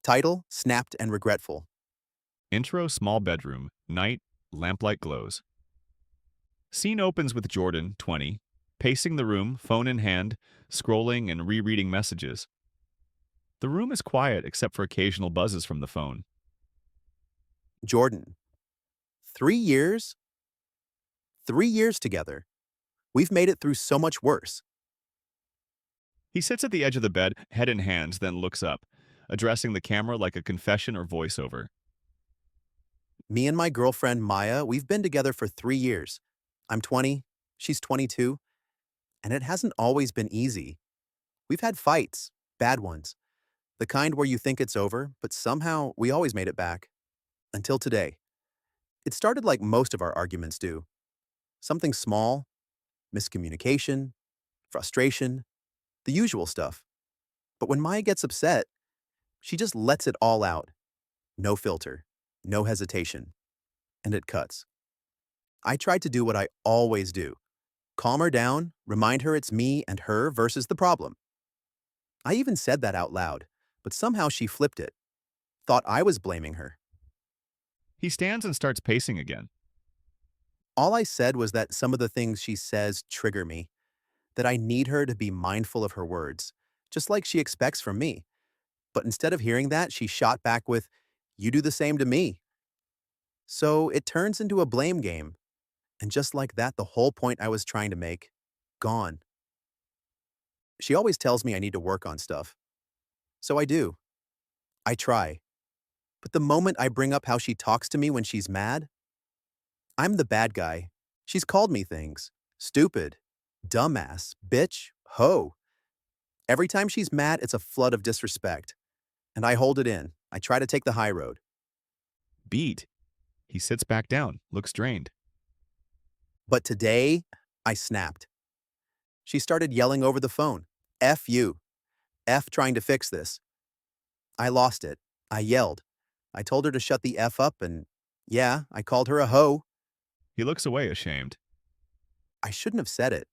Title, Snapped and Regretful. Intro small bedroom, night, lamplight glows. Scene opens with Jordan, 20, pacing the room, phone in hand, scrolling and rereading messages. The room is quiet except for occasional buzzes from the phone. Jordan. 3 years? 3 years together. We've made it through so much worse. He sits at the edge of the bed, head in hands, then looks up, addressing the camera like a confession or voiceover. Me and my girlfriend Maya, we've been together for 3 years. I'm 20, she's 22, and it hasn't always been easy. We've had fights, bad ones, the kind where you think it's over, but somehow we always made it back. Until today. It started like most of our arguments do. Something small, miscommunication, frustration, the usual stuff. But when Maya gets upset, she just lets it all out. No filter, no hesitation. And it cuts. I tried to do what I always do. Calm her down, remind her it's me and her versus the problem. I even said that out loud, but somehow she flipped it. Thought I was blaming her. He stands and starts pacing again. All I said was that some of the things she says trigger me, that I need her to be mindful of her words, just like she expects from me. But instead of hearing that, she shot back with, "You do the same to me." So it turns into a blame game. And just like that, the whole point I was trying to make, gone. She always tells me I need to work on stuff. So I do. I try. But the moment I bring up how she talks to me when she's mad, I'm the bad guy. She's called me things. Stupid. Dumbass. Bitch. Hoe. Every time she's mad, it's a flood of disrespect. And I hold it in. I try to take the high road. Beat. He sits back down, looks drained. But today, I snapped. She started yelling over the phone. F you. F trying to fix this. I lost it. I yelled. I told her to shut the F up and, yeah, I called her a hoe. He looks away, ashamed. I shouldn't have said it.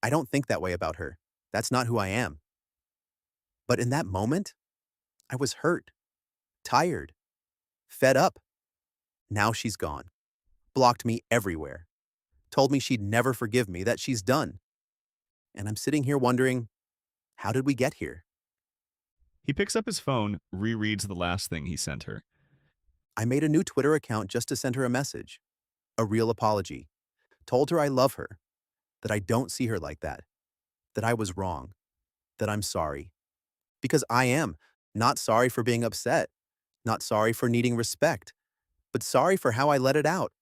I don't think that way about her. That's not who I am. But in that moment, I was hurt, tired, fed up. Now she's gone. Blocked me everywhere. Told me she'd never forgive me, that she's done. And I'm sitting here wondering, how did we get here? He picks up his phone, rereads the last thing he sent her. I made a new Twitter account just to send her a message. A real apology. Told her I love her, that I don't see her like that I was wrong, that I'm sorry. Because I am. Not sorry for being upset, not sorry for needing respect, but sorry for how I let it out.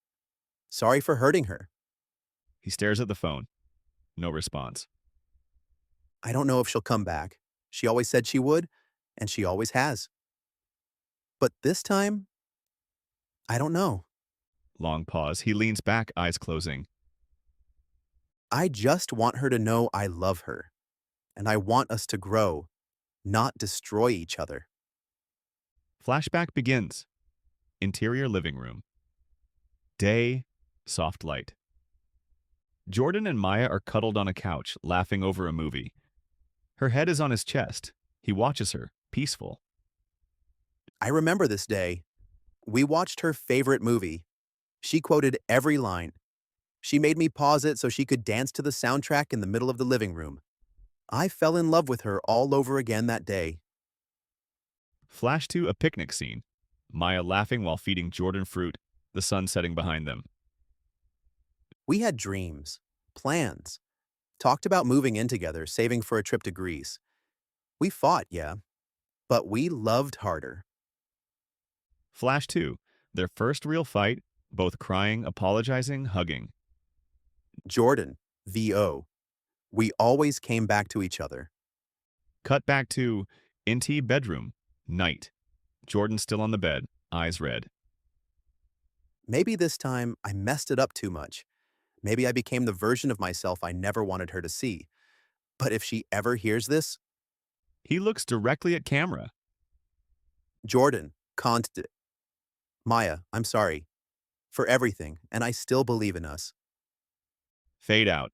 Sorry for hurting her. He stares at the phone. No response. I don't know if she'll come back. She always said she would, and she always has. But this time, I don't know. Long pause. He leans back, eyes closing. I just want her to know I love her, and I want us to grow, not destroy each other. Flashback begins. Interior living room. Day, soft light. Jordan and Maya are cuddled on a couch, laughing over a movie. Her head is on his chest. He watches her, peaceful. I remember this day. We watched her favorite movie. She quoted every line. She made me pause it so she could dance to the soundtrack in the middle of the living room. I fell in love with her all over again that day. Flash to a picnic scene. Maya laughing while feeding Jordan fruit, the sun setting behind them. We had dreams, plans, talked about moving in together, saving for a trip to Greece. We fought, yeah, but we loved harder. Flash 2. Their first real fight, both crying, apologizing, hugging. Jordan, VO. We always came back to each other. Cut back to Inti bedroom, night. Jordan still on the bed, eyes red. Maybe this time I messed it up too much. Maybe I became the version of myself I never wanted her to see. But if she ever hears this, He looks directly at camera. Jordan, Maya, I'm sorry for everything, and I still believe in us. Fade out.